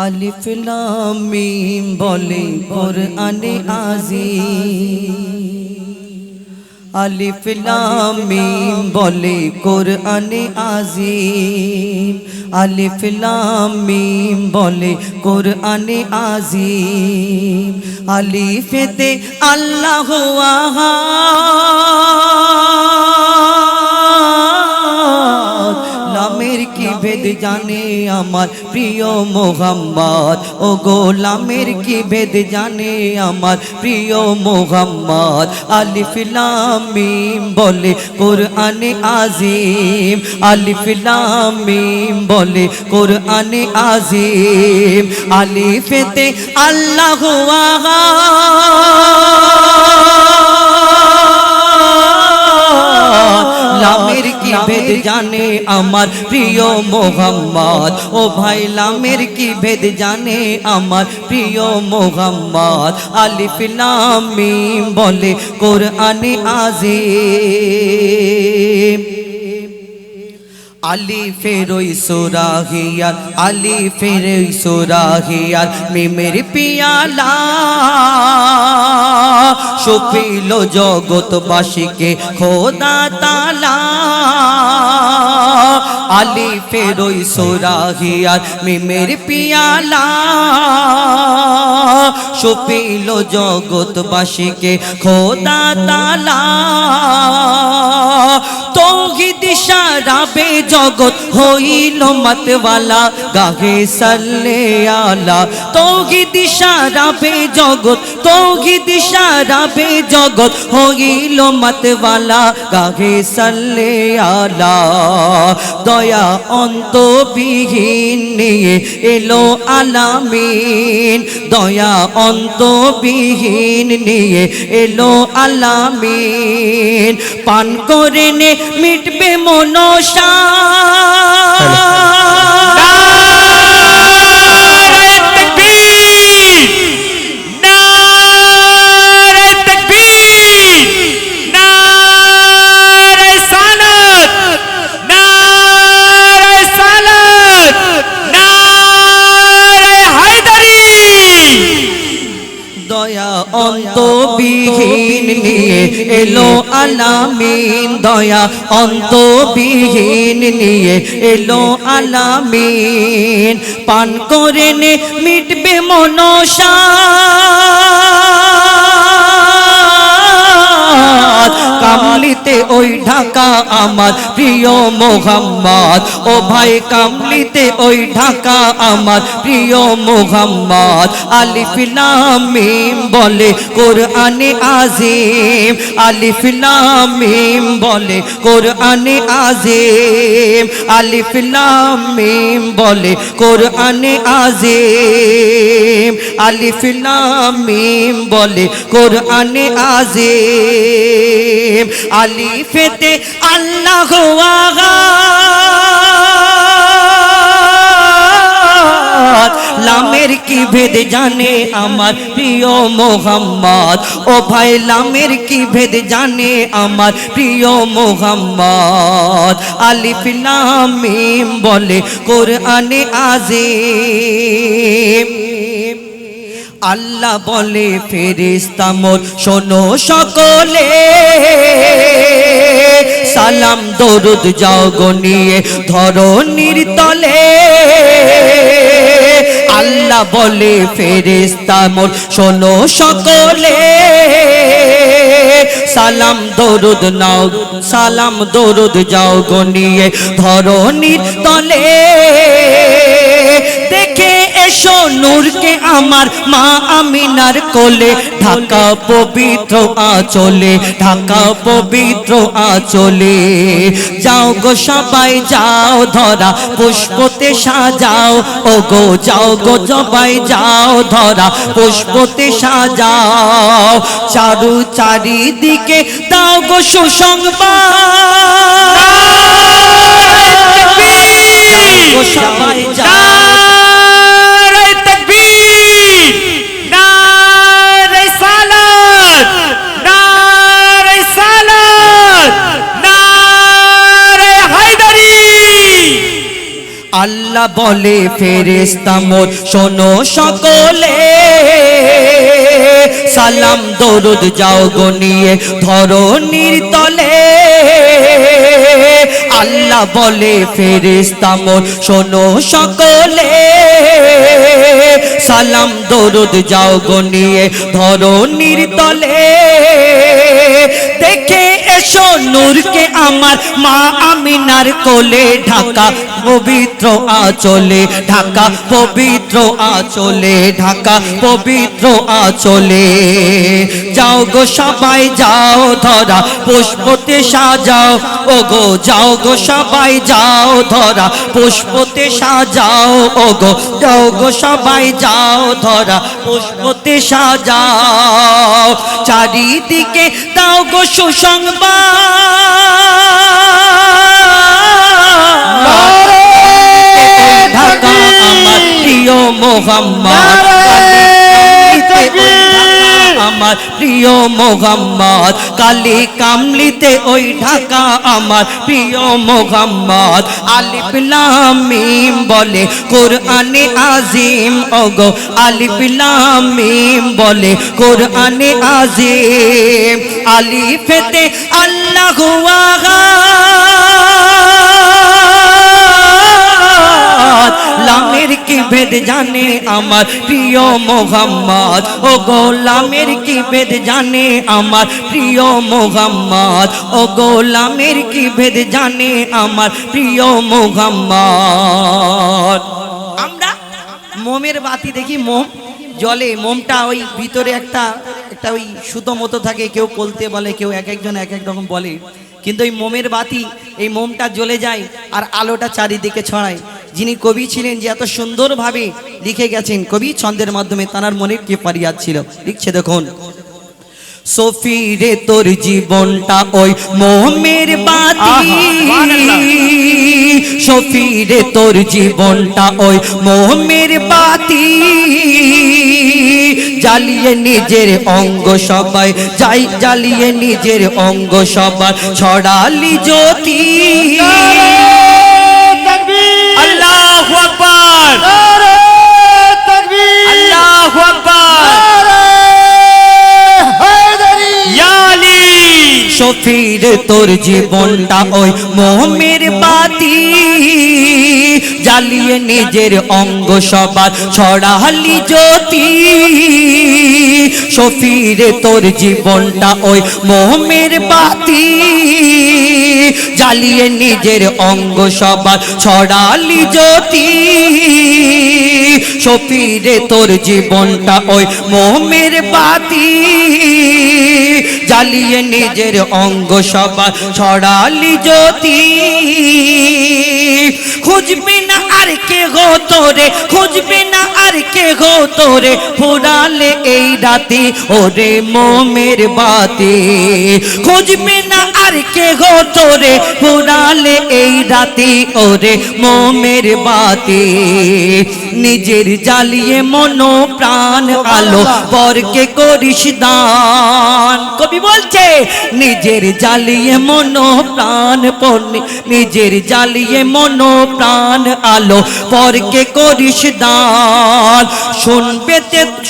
আলিফ লাম মিম বলে কোরআনে আজিম। আলিফ লাম মিম বলে কোরআনে আজিম। আলিফ লাম মিম বলে কোরআনে আজিম। আলিফেতে আল্লাহু আহাদ, লামের কি ভেদ জানে আমার প্রিয় মোহাম্মদ। ও গো লামের কি ভেদ জানে আমার প্রিয় মোহাম্মদ। আলিফ লাম মিম বলে কোরআনে আজিম। আলিফ লাম মিম বলে কোরআনে আজিম। আলিফেতে আল্লাহু আহাদ, লামের কি ভেদ জানে আমার প্রিয় মোহাম্মদ। ও ভাই লামের কি ভেদ জানে আমার প্রিয় মোহাম্মদ। আলিফ লাম মিম বলে কোরআনে আজিম। আলিফের ওই সূরা হিয়ার, আলিফের ওই সূরা হিয়ার, মিমের পিয়ালা সুপিল জগৎবাসীকে খোদা তাআলা। আলিফের ওই সূরা হিয়ার, মিমের পিয়ালা সুপিল জগৎবাসীকে খোদা তাআলা। তৌহিদ সারাবে জগৎ হইল মতওয়ালা, গাহে সাল্লে আলা। তৌহিদ সারাবে জগৎ, তৌহিদ সারাবে জগৎ হইল মতওয়ালা, গাহে সাল্লে আলা। দয়া অন্তবিহীন নিয়ে এলো আলামিন, দয়া অন্তবিহীন নিয়ে এলো আলামিন। পান করে নে মিটবে মনসা, দয়া অন্তবিহীন নিয়ে এলো আলামিন, দয়া অন্তবিহীন নিয়ে এলো আলামিন। পান করে নে মিটবে মনসা, কামলিতে ওই ঢাকা আমার প্রিয় মোহাম্মদ। ও ভাই কামলিতে ওই ঢাকা আমার প্রিয় মোহাম্মদ। আলিফ লাম মিম বলে কোরআনে আজিম। আলিফ লাম মিম বলে কোরআনে আজিম। আলিফ লাম মিম বলে কোরআনে আজিম। আলিফ লাম মিম বলে কোরআনে আজিম। আলিফেতে আল্লাহু আহাদ, লামের কি ভেদ জানে আমার প্রিয় মোহাম্মদ। ও ভাই লামের কি ভেদ জানে আমার প্রিয় মোহাম্মদ। আলিফ লাম মিম বলে কোরআনে আজিম। আল্লাহ বলে ফেরেশতা মোর শোনো সকলে, সালাম দরুদ যাও গো নিয়ে ধরণীর তলে। আল্লাহ বলে ফেরেশতা মোর শোনো সকলে, সালাম দরুদ নাও, সালাম দরুদ যাও গো নিয়ে ধরণীর তলে। দেখে এসো নূরকে আমার মা আমিনার কোলে, ঢাকা পবিত্র আঁচলে, ঢাকা পবিত্র আঁচলে। যাও গো সবাই যাও ধরা পুষ্পতে সাজাও, ও গো যাও গো সবাই যাও ধরা পুষ্পতে সাজাও। চারু চারিদিকে দাও গো সুসংবাদ, সবাই যাও। আল্লাহ আল্লাহ বলে ফেরেশতা মোর শোনো সকলে সালাম দরুদ যাও গো নিয়ে ধরণীর তলে আল্লাহ বলে ফেরেশতা মোর শোনো সকলে সালাম দরুদ যাও গো নিয়ে ধরণীর তলে দেখে এসো নূরকে আমার মা আমিনার কোলে ঢাকা পবিত্র আঁচলে ঢাকা পবিত্র আঁচলে ঢাকা পবিত্র আঁচলে যাও গো সবাই যাও ধরা পুষ্পতে সাজাও ও গো যাও গো সবাই যাও ধরা পুষ্পতে সাজাও ও গো যাও গো সবাই যাও ধরা পুষ্পতে সাজাও চারিদিকে দাও গো সুসংবাদ ঢাকা আমার প্রিয় মোহাম্মদ আমার প্রিয় মোহাম্মদ কালী কামলিতে ওই ঢাকা আমার প্রিয় মোহাম্মদ আলিফ লাম মিম বলে কোরআনে আজিম ওগো আলিফ লাম মিম বলে কোরআনে আজিম আলিফেতে আল্লাহু আহাদ লামের কি ভেদ জানে আমার প্রিয় মোহাম্মদ ও গোলামের কি ভেদ জানে আমার প্রিয় মোহাম্মদ ও গোলামের কি ভেদ জানে আমার প্রিয় মোহাম্মদ আমরা মোমের বাতি দেখি মোম জলে মোমটা ওই ভিতরে একটা ওই সুতো মতো থাকে কেউ কলতে বলে কেউ এক একজন এক এক রকম বলে কিন্তু এই মোমের বাতি এই মোমটা জ্বলে যায় আর আলোটা চারিদিকে ছড়ায় যিনি কবি ছিলেন যে এত সুন্দরভাবে লিখে গেছেন কবি ছন্দের মাধ্যমে তার মনের কি ফরিয়াদ ছিল লিখছে দেখুন সফি রে তোর জীবনটা ওই মোমের বাতি সফি রে তোর জীবনটা ওই মোমের বাতি জ্বালিয়ে নিজের অঙ্গ সবাই যাই জ্বালিয়ে নিজের অঙ্গ সবার ছড়ালি জ্যোতি আল্লাহু আকবার আল্লাহু আকবার শফির তোর জীবনটা ওই মোমের বাতি জ্বালিয়ে নিজের অঙ্গ সবার ছড়ালি জ্যোতি শফির তোর জীবনটা ওই মোমের বাতি জ্বালিয়ে নিজের অঙ্গ সবার ছড়ালি জ্যোতি শফির তোর জীবনটা ওই মোমের বাতি জ্বালিয়ে নিজের অঙ্গ সবার ছড়ালি জ্যোতি খুঁজবে না আর কে গো তোরে খুঁজবে না আর কে গো তোরে ফুরালে এই রাতে ওরে মোমের বাতি খুঁজবে না আর কে গো তোরে ফুরালে এই রাতে ওরে মোমের বাতি নিজের জ্বালিয়ে মনো প্রাণ আলো পরকে করিস দান কবি বলছে নিজের জ্বালিয়ে মনো প্রাণ পড়নি নিজের জ্বালিয়ে মনো প্রাণ আলো পরকে করিস দান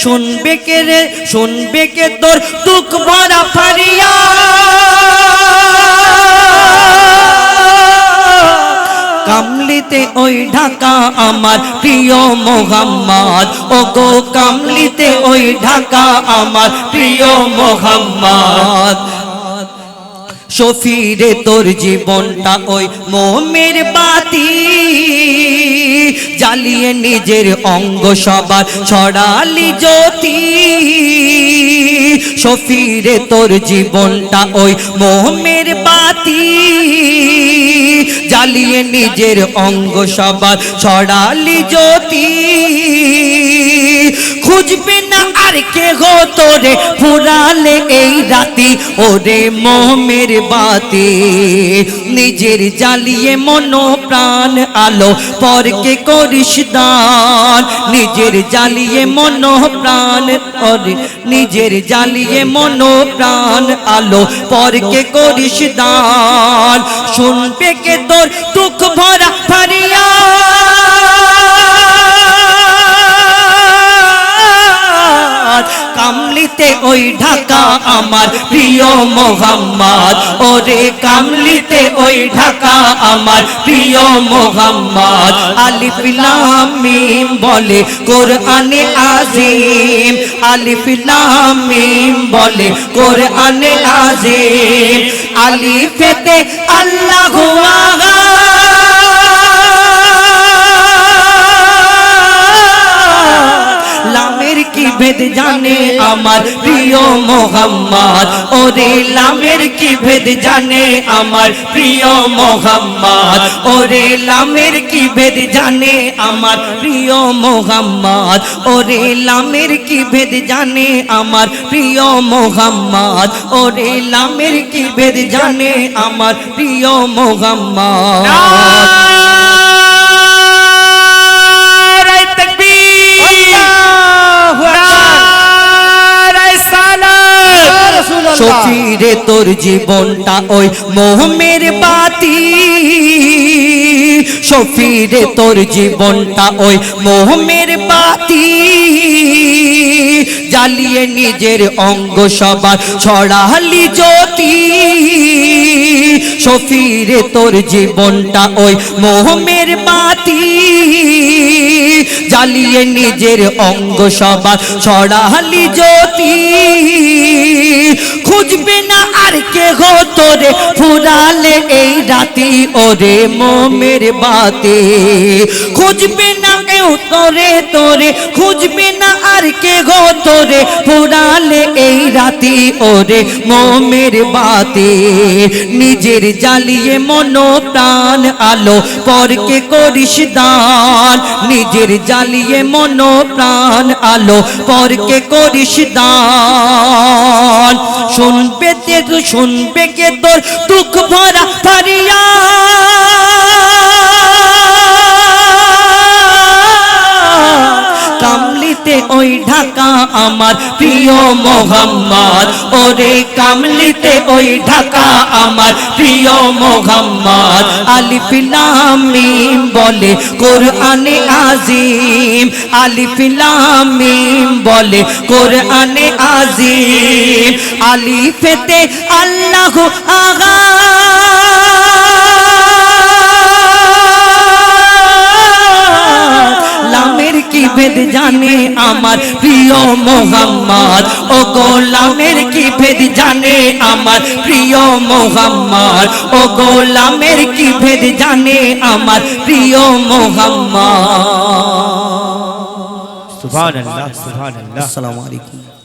শুনবে কে রে শুনবে কে তোর দুঃখ ভরা ফরিয়াদ কামলিতে ওই ঢাকা আমার প্রিয় মোহাম্মদ ও গো কামলিতে ওই ঢাকা আমার প্রিয় মোহাম্মদ শফিরে তোর জীবনটা ওই মোমের বাতি জ্বালিয়ে নিজের অঙ্গ সবার ছড়ালি জ্যোতি শফিরে তোর জীবনটা ওই মোমের বাতি জ্বালিয়ে নিজের অঙ্গ সবার ছড়ালি জ্যোতি খুঁজবে না আর কে গো তোরে ফুরালে এই রাতি ওরে মোমের বাতি নিজের জ্বালিয়ে মনো প্রাণ আলো পরকে করিস দান নিজের জ্বালিয়ে মনো প্রাণ ওরে নিজের জ্বালিয়ে মনো প্রাণ আলো পরকে করিস দান শুনবে কে তোর দুঃখ ভরা ফরিয়াদ কামলিতে ওই ঢাকা আমার প্রিয় মোহাম্মদ ওরে কামলিতে ওই ঢাকা আমার প্রিয় মোহাম্মদ আলিফ লাম মিম বলে কোরআনে আজিম আলিফ লাম মিম বলে কোরআনে আজিম আলিফেতে আল্লাহু আগা লামের কি ভেদ জানে আমার প্রিয় মোহাম্মদ ওরে লামের কি ভেদ জানে আমার প্রিয় মোহাম্মদ ওরে লামের কি ভেদ জানে আমার প্রিয় মোহাম্মদ ওরে লামের কি ভেদ জানে আমার প্রিয় মোহাম্মদ ওরে লামের কি ভেদ জানে আমার প্রিয় মোহাম্মদ শফিরে তোর জীবনটা ওই মোহমের বাতি শফিরে তোর জীবনটা ওই মোহমের বাতি জ্বালিয়ে নিজের অঙ্গ সবার ছড়ালি জ্যোতি শফিরে তোর জীবনটা ওই মোহমের বাতি জ্বালিয়ে নিজের অঙ্গ সবার ছড়ালি জ্যোতি খুঁজবে না আর কে গো তোরে ফুরালে এই রাতি ওরে মোমের বাতি খুঁজবে না কেউ তোরে তোরে খুঁজবে না আর কে গো তোরে ফুরালে এই রাতি ওরে মোমের বাতি নিজের জ্বালিয়ে মন প্রাণ আলো পরকে করিস দান নিজের জ্বালিয়ে মন প্রাণ আলো পরকে করিস দান শুনবে তে তো শুনবে কে তোর দুঃখ ভরা ফারিয়া কামলিতে ওই ঢাকা আমার প্রিয় মোহাম্মদ ওরে কামলিতে ওই ঢাকা আমার প্রিয় মোহাম্মদ আলিফ লাম মিম বলে কোরআনে আজিম আলিফ লাম মিম বলে কোরআনে আজিম আলিফেতে আল্লাহু আগা লামের কি ভেদ জানে আমার প্রিয় মোহাম্মদ ও গোলামের কি ভেদ জানে আমার প্রিয় মোহাম্মদ ও গোলামের কি ভেদ জানে আমার প্রিয় মোহাম্মদ সুবহানাল্লাহ সুবহানাল্লাহ আসসালামু আলাইকুম।